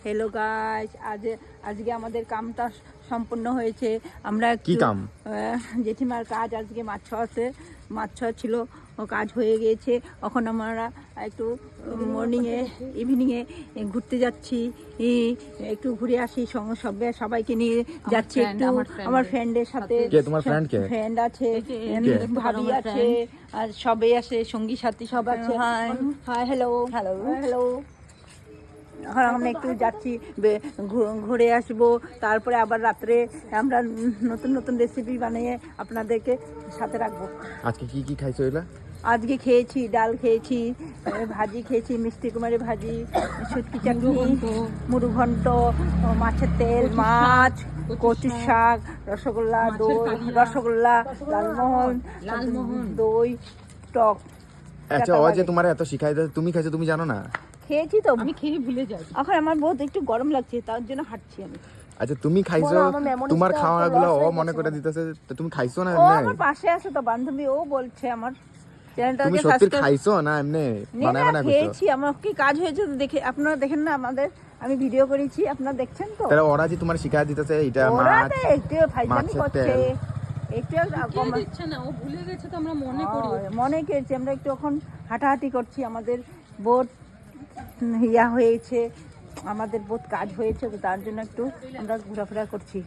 Hello guys, আজকে আমাদের কামটা সম্পূর্ণ হয়েছে। আমরা কি কাম? জেঠিমার কাজ আজকে মাছ ছিল, কাজ হয়ে গিয়েছে। এখন আমরা একটু মর্নিংয়ে ইভিনিংয়ে ঘুরতে যাচ্ছি, একটু ঘুরে আসি, সবাইকে নিয়ে যাচ্ছি একটু আমার ফ্রেন্ডের সাথে। তোমার ফ্রেন্ড আছে, ভাবি আছে, আর সবাই আছে, সঙ্গী সাথী সব আছে। Hi hello hello hello. এখন আমরা একটু যাচ্ছি, ঘুরে আসবো, তারপরে আবার রাত্রে আমরা নতুন নতুন রেসিপি বানিয়ে আপনাদেরকে সাথে রাখবো। আজকে কি কি খাইছো এলা? আজকে খেয়েছি ডাল খেয়েছি, ভাজি খেয়েছি, মিষ্টি কুমারী ভাজি, শুটকি চাটনি, মুড়ু ঘন্ট, মাছের তেল, মাছ, কচু শাক, রসগোল্লা, লালমোহন, দই, টক। আচ্ছা, ও যে তোমার এত শিখাই দিয়েছে, তুমি খাইছো, তুমি জানো না? খেয়েছি তো, আমি খেয়ে ভুলে যাই। এখন আমার বহুত একটু গরম লাগছে, তার জন্য হাঁটছি আমি। আচ্ছা, তুমি খাইছো, তোমার খাওয়াগুলো ও মনে করে দিতেছে, তুমি খাইছো না? ও আমার পাশে আছে তো বান্ধবী, ও বলছে আমার তুমি সত্যি খাইছো না এমনি বানায় বানায় খেয়েছি। আমার কি কাজ হয়েছে তো দেখে, আপনারা দেখেন না আমাদের, আমি ভিডিও করেছি, আপনারা দেখছেন তো। তাহলে ওরা যে তোমার শিখাই দিতেছে এটা মাছ, একটু ফাইজলামি করছে, একটু দিচ্ছে না, ও ভুলে গেছে তো, আমরা মনে করেছি। আমরা একটু এখন হাঁটাহাঁটি করছি, আমাদের বোট হয়েছে, আমাদের বহুত কাজ হয়েছে, তো তার জন্য একটু আমরা ঘোরাফেরা করছি।